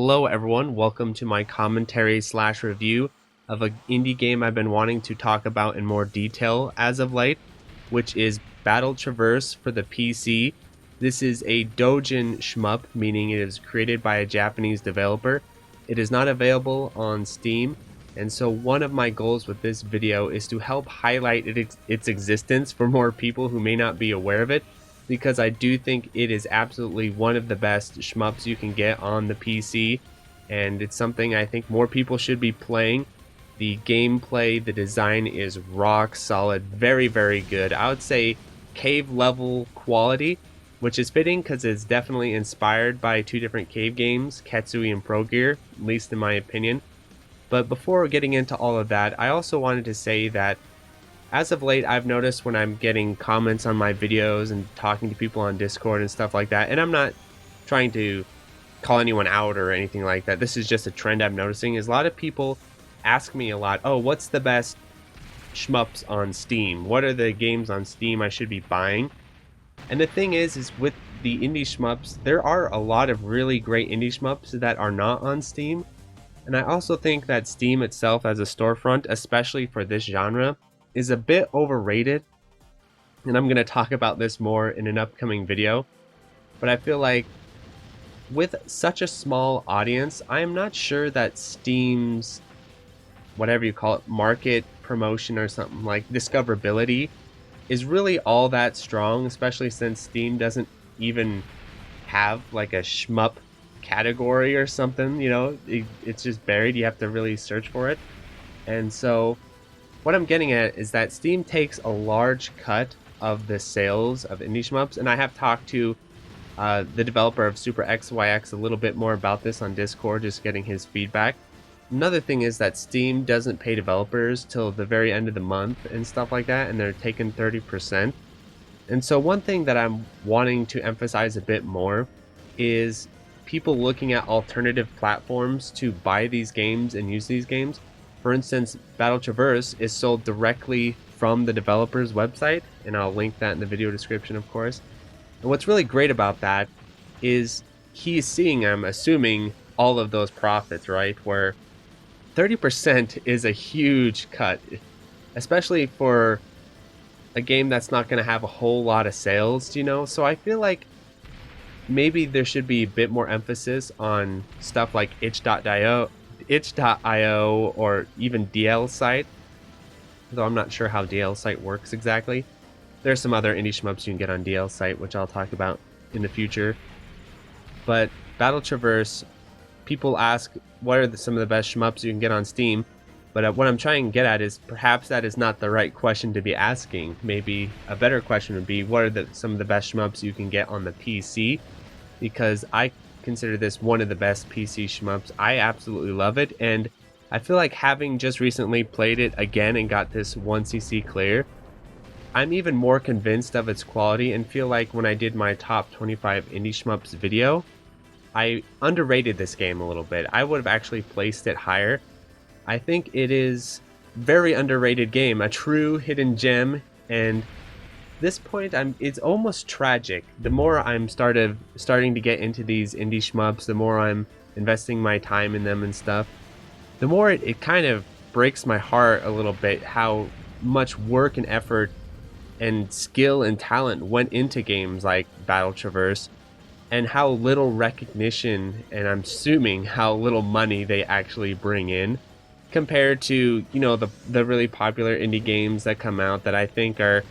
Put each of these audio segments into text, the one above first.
Hello everyone, welcome to my commentary slash review of an indie game I've been wanting to talk about in more detail as of late, which is Battle Traverse for the PC. This is a Doujin shmup, meaning it is created by a Japanese developer. It is not available on Steam, and so one of my goals with this video is to help highlight its existence for more people who may not be aware of it, because I do think it is absolutely one of the best shmups you can get on the PC, and it's something I think more people should be playing. The gameplay, the design is rock solid, very good. I would say cave level quality, which is fitting because it's definitely inspired by two different cave games, Ketsui and Progear, at least in my opinion. But before getting into all of that, I also wanted to say that as of late, I've noticed when I'm getting comments on my videos and talking to people on Discord and stuff like that, and I'm not trying to call anyone out or anything like that, this is just a trend I'm noticing, is a lot of people ask me a lot, oh, what's the best shmups on Steam? What are the games on Steam I should be buying? And the thing is with the indie shmups, there are a lot of really great indie shmups that are not on Steam. And I also think that Steam itself as a storefront, especially for this genre, is a bit overrated, and I'm going to talk about this more in an upcoming video. But I feel like with such a small audience, I am not sure that Steam's, whatever you call it, market promotion or something like discoverability is really all that strong, especially since Steam doesn't even have like a shmup category or something, you know, it's just buried. You have to really search for it. And so what I'm getting at is that Steam takes a large cut of the sales of indie shmups, and I have talked to the developer of Super XYX a little bit more about this on Discord, just getting his feedback. Another thing is that Steam doesn't pay developers till the very end of the month and stuff like that, and they're taking 30%. And so one thing that I'm wanting to emphasize a bit more is people looking at alternative platforms to buy these games and use these games. For instance, Battle Traverse is sold directly from the developer's website, and I'll link that in the video description, of course. And what's really great about that is he's seeing, I'm assuming, all of those profits, right? Where 30% is a huge cut, especially for a game that's not going to have a whole lot of sales, you know? So I feel like maybe there should be a bit more emphasis on stuff like itch.io or even DL site, though I'm not sure how DL site works exactly. There's some other indie shmups you can get on DL site, which I'll talk about in the future. But Battle Traverse, people ask what are some of the best shmups you can get on Steam, but what I'm trying to get at is perhaps that is not the right question to be asking. Maybe a better question would be, what are some of the best shmups you can get on the PC? Because I consider this one of the best PC shmups. I absolutely love it, and I feel like having just recently played it again and got this 1cc clear, I'm even more convinced of its quality, and feel like when I did my top 25 indie shmups video, I underrated this game a little bit. I would have actually placed it higher. I think it is a very underrated game, a true hidden gem, and this point it's almost tragic. The more I'm starting to get into these indie shmups, the more I'm investing my time in them and stuff, the more it kind of breaks my heart a little bit how much work and effort and skill and talent went into games like Battle Traverse, and how little recognition, and I'm assuming how little money they actually bring in compared to, you know, the really popular indie games that come out that I think they're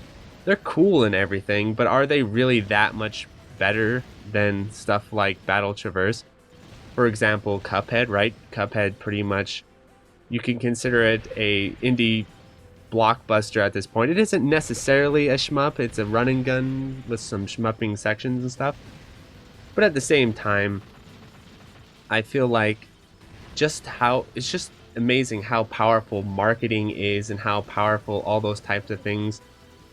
cool and everything, but are they really that much better than stuff like Battle Traverse? For example, Cuphead, right? Cuphead, pretty much, you can consider it a indie blockbuster at this point. It isn't necessarily a shmup, it's a run and gun with some shmupping sections and stuff. But at the same time, I feel like it's just amazing how powerful marketing is and how powerful all those types of things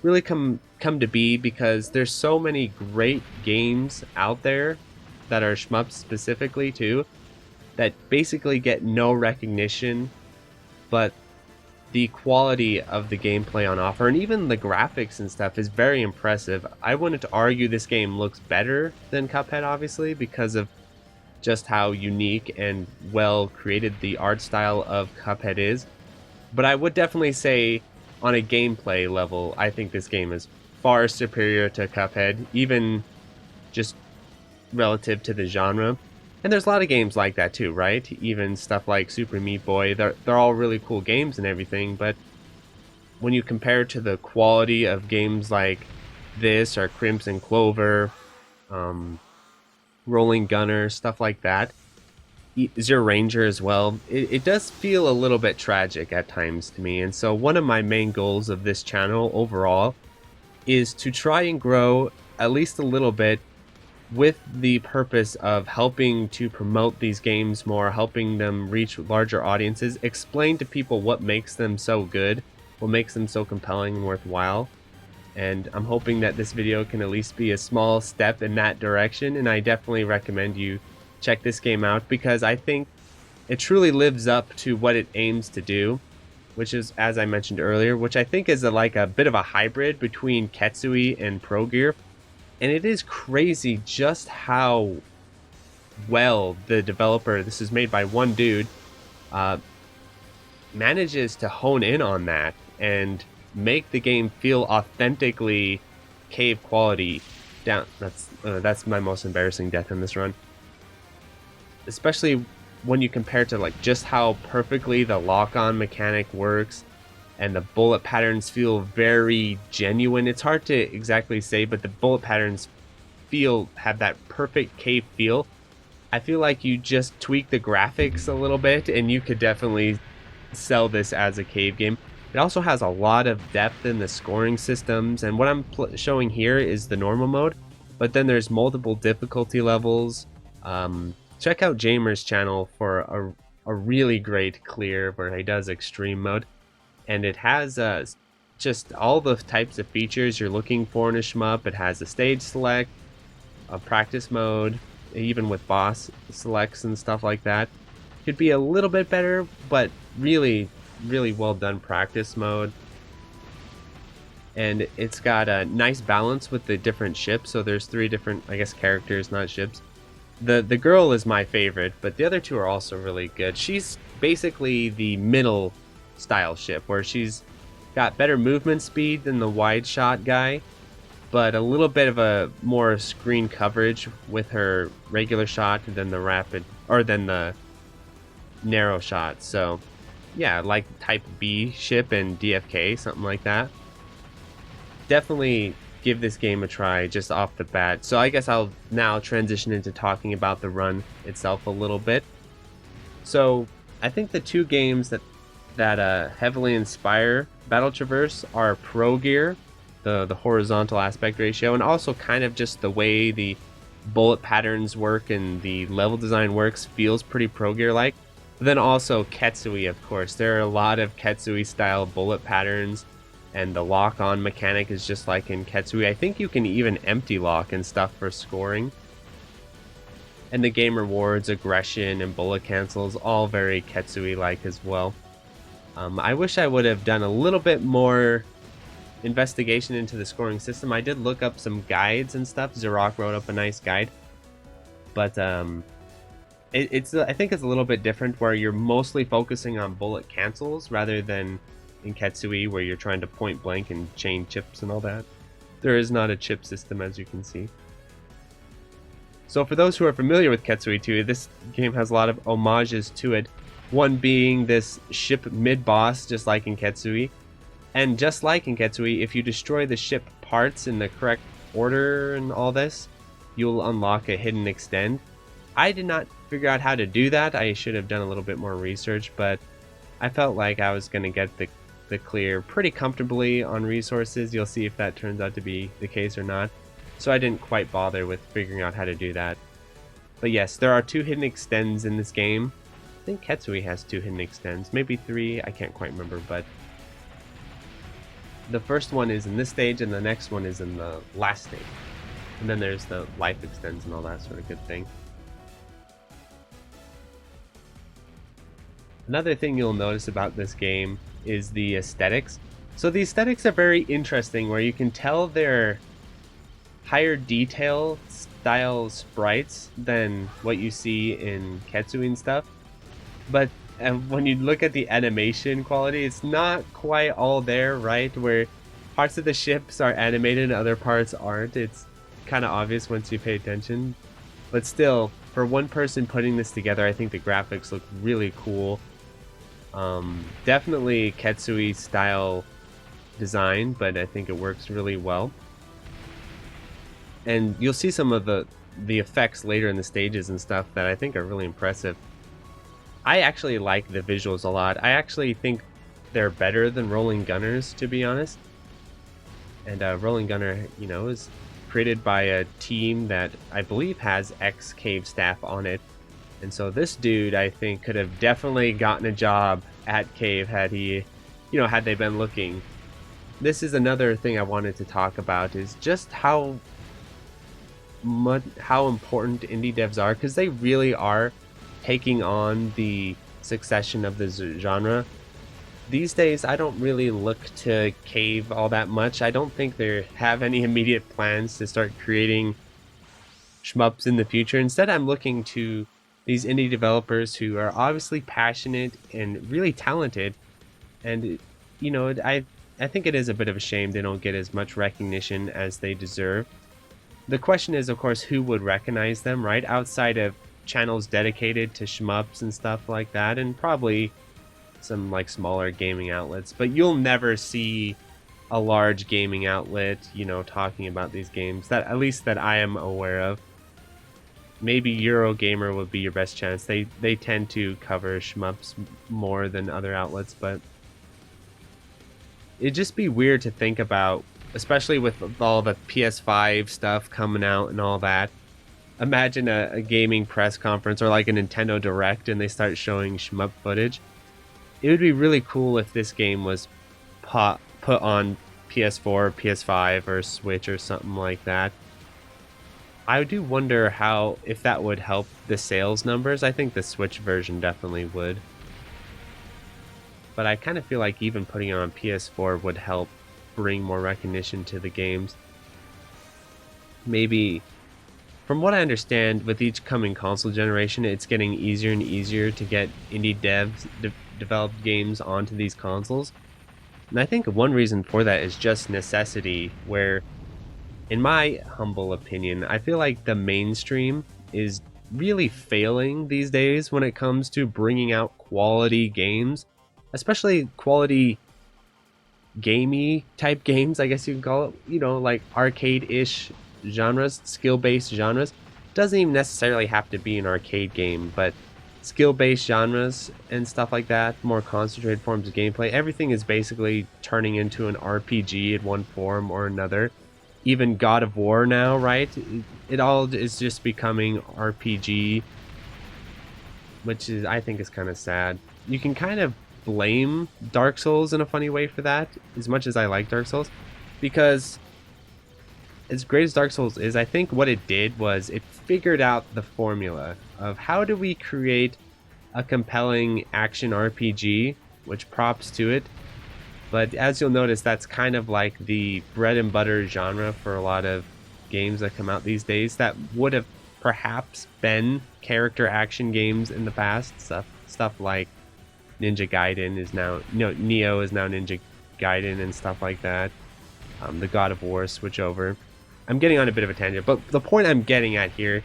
really come to be, because there's so many great games out there that are shmups specifically too, that basically get no recognition, but the quality of the gameplay on offer and even the graphics and stuff is very impressive. I wouldn't argue this game looks better than Cuphead, obviously, because of just how unique and well created the art style of Cuphead is. But I would definitely say, on a gameplay level, I think this game is far superior to Cuphead, even just relative to the genre. And there's a lot of games like that too, right? Even stuff like Super Meat Boy, they're all really cool games and everything, but when you compare to the quality of games like this or Crimson Clover, um, Rolling Gunner, stuff like that, Zero Ranger as well, it does feel a little bit tragic at times to me. And so one of my main goals of this channel overall is to try and grow at least a little bit with the purpose of helping to promote these games more, helping them reach larger audiences, explain to people what makes them so good, what makes them so compelling and worthwhile. And I'm hoping that this video can at least be a small step in that direction, and I definitely recommend you check this game out because I think it truly lives up to what it aims to do, which is, as I mentioned earlier, which I think is like a bit of a hybrid between Ketsui and Progear. And it is crazy just how well the developer, this is made by one dude, manages to hone in on that and make the game feel authentically cave quality down. That's my most embarrassing death in this run. Especially when you compare to like just how perfectly the lock-on mechanic works, and the bullet patterns feel very genuine. It's hard to exactly say, but the bullet patterns have that perfect cave feel. I feel like you just tweak the graphics a little bit and you could definitely sell this as a cave game. It also has a lot of depth in the scoring systems, and what I'm showing here is the normal mode, but then there's multiple difficulty levels. Check out Jamer's channel for a really great clear where he does extreme mode. And it has just all the types of features you're looking for in a shmup. It has a stage select, a practice mode, even with boss selects and stuff like that. Could be a little bit better, but really, really well done practice mode. And it's got a nice balance with the different ships. So there's 3 different, I guess, characters, not ships. The girl is my favorite, but the other 2 are also really good. She's basically the middle style ship, where she's got better movement speed than the wide shot guy, but a little bit of a more screen coverage with her regular shot than the narrow shot. So yeah, like type B ship and DFK, something like that. Definitely give this game a try just off the bat. So I guess I'll now transition into talking about the run itself a little bit. So I think the 2 games that heavily inspire Battle Traverse are Progear, the horizontal aspect ratio, and also kind of just the way the bullet patterns work and the level design works feels pretty Progear-like. But then also Ketsui, of course. There are a lot of Ketsui-style bullet patterns, and the lock-on mechanic is just like in Ketsui. I think you can even empty lock and stuff for scoring. And the game rewards, aggression, and bullet cancels, all very Ketsui-like as well. I wish I would have done a little bit more investigation into the scoring system. I did look up some guides and stuff. Xerox wrote up a nice guide. But I think it's a little bit different, where you're mostly focusing on bullet cancels rather than in Ketsui, where you're trying to point blank and chain chips and all that. There is not a chip system, as you can see. So for those who are familiar with Ketsui 2, this game has a lot of homages to it. One being this ship mid-boss, just like in Ketsui. And just like in Ketsui, if you destroy the ship parts in the correct order and all this, you'll unlock a hidden extend. I did not figure out how to do that. I should have done a little bit more research, but I felt like I was going to get the clear pretty comfortably on resources. You'll see if that turns out to be the case or not. So I didn't quite bother with figuring out how to do that. But yes, there are 2 hidden extends in this game. I think Ketsui has 2 hidden extends, maybe 3, I can't quite remember, but the first one is in this stage and the next one is in the last stage. And then there's the life extends and all that sort of good thing. Another thing you'll notice about this game is the aesthetics. So the aesthetics are very interesting, where you can tell they're higher detail style sprites than what you see in Ketsui and stuff. But when you look at the animation quality, it's not quite all there, right? Where parts of the ships are animated and other parts aren't. It's kind of obvious once you pay attention. But still, for one person putting this together, I think the graphics look really cool. Definitely Ketsui style design, but I think it works really well. And you'll see some of the effects later in the stages and stuff that I think are really impressive. I actually like the visuals a lot. I actually think they're better than Rolling Gunners, to be honest. And Rolling Gunner, you know, is created by a team that I believe has ex-Cave staff on it. And so this dude, I think, could have definitely gotten a job at Cave had he, you know, had they been looking. This is another thing I wanted to talk about, is just how important indie devs are, because they really are taking on the succession of the genre. These days, I don't really look to Cave all that much. I don't think they have any immediate plans to start creating shmups in the future. Instead, I'm looking to these indie developers who are obviously passionate and really talented. And, you know, I think it is a bit of a shame they don't get as much recognition as they deserve. The question is, of course, who would recognize them, right? Outside of channels dedicated to shmups and stuff like that, and probably some like smaller gaming outlets, but you'll never see a large gaming outlet, you know, talking about these games, that at least that I am aware of. Maybe Eurogamer would be your best chance. They tend to cover shmups more than other outlets, but it'd just be weird to think about, especially with all the PS5 stuff coming out and all that. Imagine a gaming press conference or like a Nintendo Direct and they start showing shmup footage. It would be really cool if this game was put on PS4, PS5, or Switch or something like that. I do wonder if that would help the sales numbers. I think the Switch version definitely would. But I kind of feel like even putting it on PS4 would help bring more recognition to the games. Maybe, from what I understand, with each coming console generation, it's getting easier and easier to get indie devs developed games onto these consoles. And I think one reason for that is just necessity, where, in my humble opinion, I feel like the mainstream is really failing these days when it comes to bringing out quality games, especially quality gamey type games, I guess you can call it, you know, like arcade-ish genres, skill-based genres. Doesn't even necessarily have to be an arcade game, but skill-based genres and stuff like that, more concentrated forms of gameplay. Everything is basically turning into an RPG in one form or another. Even God of War now, right? It all is just becoming RPG, which is, I think, is kind of sad. You can kind of blame Dark Souls in a funny way for that, as much as I like Dark Souls, because as great as Dark Souls is, I think what it did was it figured out the formula of how do we create a compelling action RPG, which props to it. But as you'll notice, that's kind of like the bread and butter genre for a lot of games that come out these days that would have perhaps been character action games in the past. Stuff like Ninja Gaiden is now, Neo is now Ninja Gaiden and stuff like that. The God of War switch over. I'm getting on a bit of a tangent, but the point I'm getting at here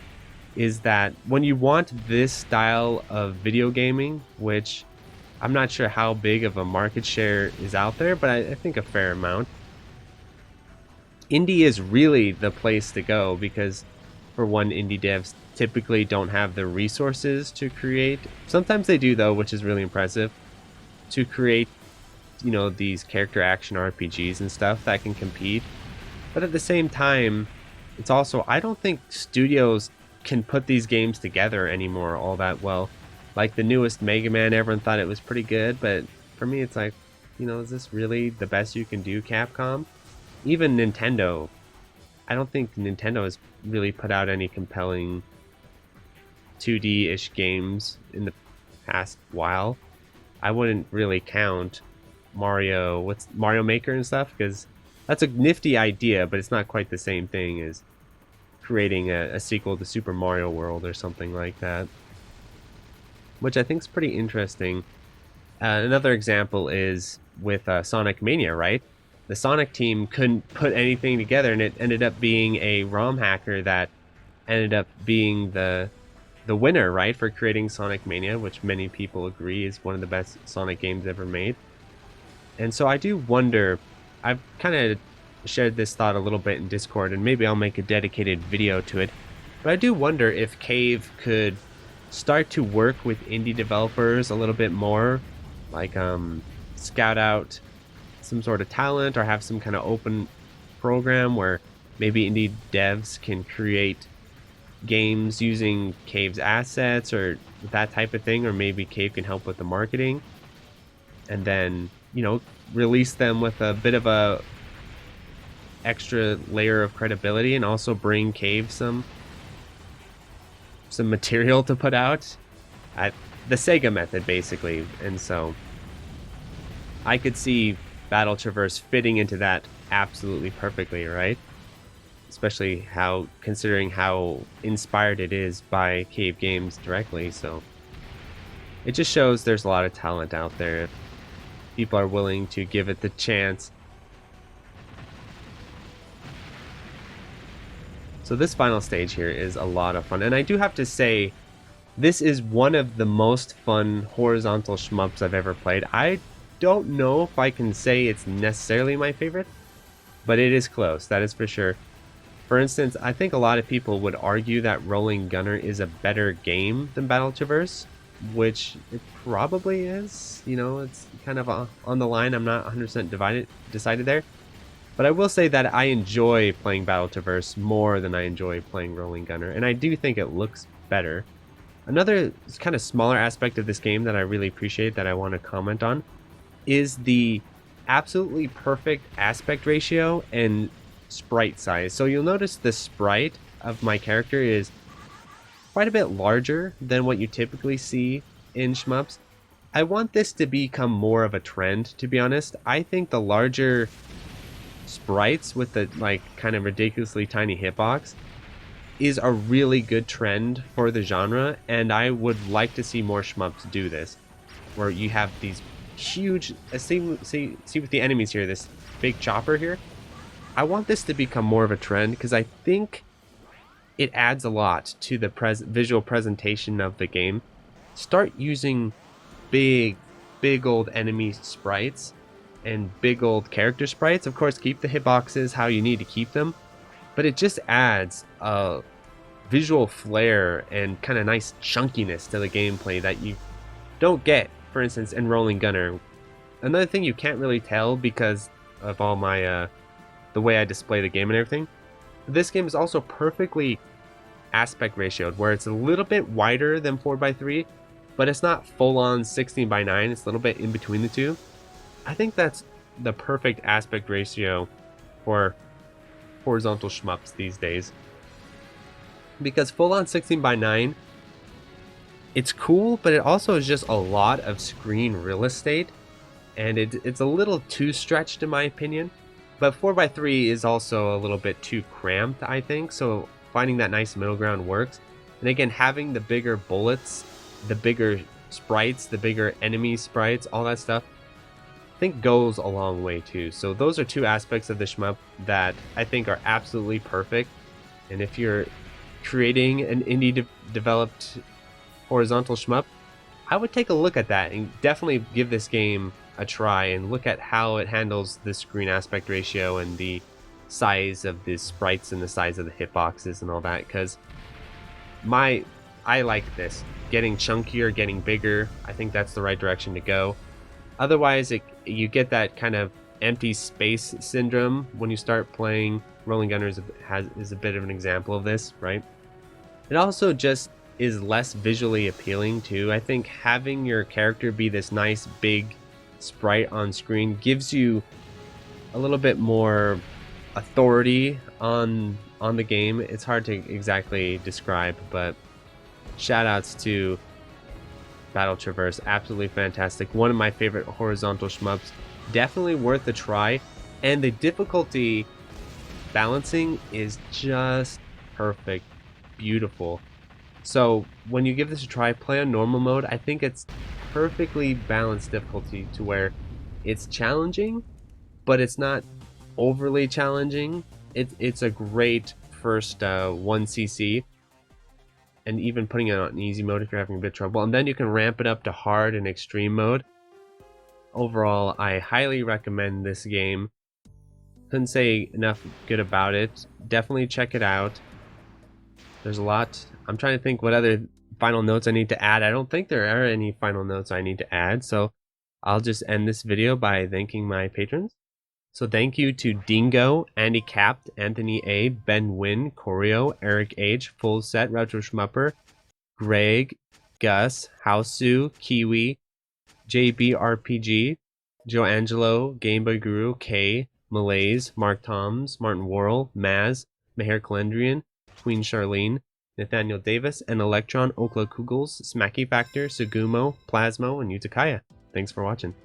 is that when you want this style of video gaming, which I'm not sure how big of a market share is out there, but I think a fair amount, indie is really the place to go, because for one, indie devs typically don't have the resources to create. Sometimes they do though, which is really impressive, to create, you know, these character action RPGs and stuff that can compete. But at the same time, it's also, I don't think studios can put these games together anymore all that well. Like the newest Mega Man, everyone thought it was pretty good, but for me it's like, you know, is this really the best you can do, Capcom? Even Nintendo, I don't think Nintendo has really put out any compelling 2D-ish games in the past while. I wouldn't really count Mario Maker and stuff, because that's a nifty idea, but it's not quite the same thing as creating a sequel to Super Mario World or something like that, which I think is pretty interesting. Another example is with Sonic Mania, right? The Sonic team couldn't put anything together, and it ended up being a ROM hacker that ended up being the winner, right, for creating Sonic Mania, which many people agree is one of the best Sonic games ever made. And so I do wonder, I've kind of shared this thought a little bit in Discord, and maybe I'll make a dedicated video to it, but I do wonder if Cave could start to work with indie developers a little bit more, like scout out some sort of talent or have some kind of open program where maybe indie devs can create games using Cave's assets or that type of thing, or maybe Cave can help with the marketing, and then, you know, release them with a bit of a extra layer of credibility, and also bring Cave some material to put out at the Sega method, basically. And so I could see Battle Traverse fitting into that absolutely perfectly, right? Especially considering how inspired it is by Cave Games directly. So it just shows there's a lot of talent out there if people are willing to give it the chance. So this final stage here is a lot of fun, and I do have to say, this is one of the most fun horizontal shmups I've ever played. I don't know if I can say it's necessarily my favorite, but it is close, that is for sure. For instance, I think a lot of people would argue that Rolling Gunner is a better game than Battle Traverse, which it probably is. You know, it's kind of on the line. I'm not 100% decided there. But I will say that I enjoy playing Battle Traverse more than I enjoy playing Rolling Gunner, and I do think it looks better. Another kind of smaller aspect of this game that I really appreciate that I want to comment on is the absolutely perfect aspect ratio and sprite size. So you'll notice the sprite of my character is quite a bit larger than what you typically see in shmups. I want this to become more of a trend, to be honest. I think the larger sprites with the kind of ridiculously tiny hitbox is a really good trend for the genre, and I would like to see more shmups do this, where you have these huge, see with the enemies here, this big chopper here. I want this to become more of a trend because I think it adds a lot to the visual presentation of the game. Start using big old enemy sprites and big old character sprites. Of course, keep the hitboxes how you need to keep them, but it just adds a visual flair and kind of nice chunkiness to the gameplay that you don't get, for instance, in Rolling Gunner. Another thing you can't really tell because of all my the way I display the game and everything, this game is also perfectly aspect ratioed, where it's a little bit wider than 4:3, but it's not full on 16:9. It's a little bit in between the two. I think that's the perfect aspect ratio for horizontal shmups these days, because full on 16:9, it's cool, but it also is just a lot of screen real estate, and it's a little too stretched in my opinion. But 4:3 is also a little bit too cramped, I think, so finding that nice middle ground works. And again, having the bigger bullets, the bigger sprites, the bigger enemy sprites, all that stuff, I think goes a long way too. So those are two aspects of the shmup that I think are absolutely perfect. And if you're creating an indie developed horizontal shmup, I would take a look at that and definitely give this game a try and look at how it handles the screen aspect ratio and the size of the sprites and the size of the hitboxes and all that, because I like this. Getting chunkier, getting bigger, I think that's the right direction to go. Otherwise, you get that kind of empty space syndrome when you start playing. Rolling Gunner is a bit of an example of this, right? It also just is less visually appealing too. I think having your character be this nice big sprite on screen gives you a little bit more authority on the game. It's hard to exactly describe, but shoutouts to Battle Traverse, absolutely fantastic. One of my favorite horizontal shmups, definitely worth a try, and the difficulty balancing is just perfect, beautiful. So when you give this a try, play on normal mode. I think it's perfectly balanced difficulty to where it's challenging, but it's not overly challenging. It's a great first 1cc, and even putting it on easy mode if you're having a bit of trouble. And then you can ramp it up to hard and extreme mode. Overall, I highly recommend this game. Couldn't say enough good about it. Definitely check it out. There's a lot. I'm trying to think what other final notes I need to add. I don't think there are any final notes I need to add, so I'll just end this video by thanking my patrons. So thank you to Dingo, Andy Capt, Anthony A, Ben Wynn, Corio, Eric H, Full Set, Retro Shmupper, Greg, Gus, Hausu, Kiwi, JBRPG, Joe Angelo, Game Boy Guru, K, Malaise, Mark Toms, Martin Worrell, Maz, Meher Calendrian, Queen Charlene, Nathaniel Davis, and Electron, Okla Kugels, Smacky Factor, Sugumo, Plasmo, and Utakaya. Thanks for watching.